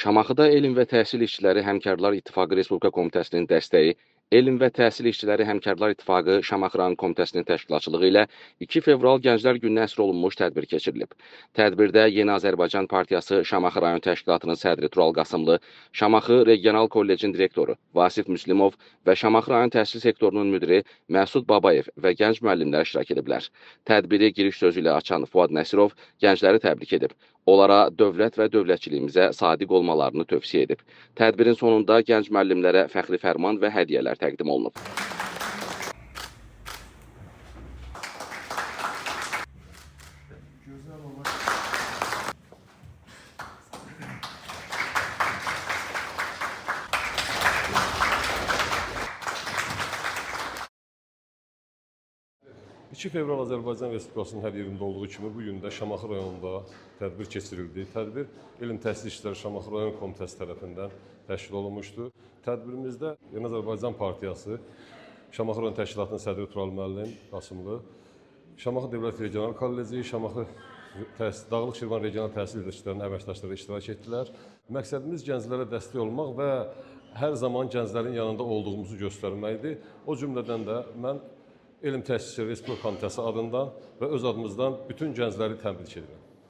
Şamaxıda Elm və Təhsil İşçiləri Həmkarlar İttifaqı Respublika Komitəsinin dəstəyi, Elm və Təhsil İşçiləri Həmkarlar İttifaqı Şamaxı rayon komitəsinin təşkilatçılığı ilə 2 fevral Gənclər Gününə həsr olunmuş tədbir keçirilib. Tədbirdə Yeni Azərbaycan Partiyası Şamaxı rayon təşkilatının sədri Tural Qasımlı, Şamaxı Regional Kollecin direktoru Vasif Müslimov və Şamaxı rayon təhsil sektorunun müdiri Məsud Babayev və gənc müəllimlər iştirak ediblər. Tədbiri giriş sözü ilə açan Fuad Nəsirov gəncləri təbrik edib. Onlara dövlət və dövlətçiliyimizə sadiq olmalarını tövsiyə edib. Tədbirin sonunda gənc müəllimlərə fəxri fərman və hədiyyələr təqdim olunub. 2 fevral Azərbaycan Respublikasının hər yerində olduğu kimi bu gün də Şamaxı rayonunda tədbir keçirildi. Tədbir Elm Təhsil İşçiləri Şamaxı rayon komitəsi tərəfindən təşkil olunmuşdu. Tədbirimizdə Yeni Azərbaycan Partiyası Şamaxı rayon təşkilatının sədri Tural müəllim Qasımlı, Şamaxı Dövlət Regional Kolleci, Şamaxı Dağlıq Şirvan Regional Təhsil İşçilərinin əməkdaşları iştirak etdilər. Məqsədimiz gənclərə dəstək olmaq və hər zaman gənclərin yanında olduğumuzu göstərməkdir. O cümlədən də mən Elm Təhsil İşçiləri Respublika Komitəsi adından və öz adımızdan bütün gəncləri təbrik edirəm.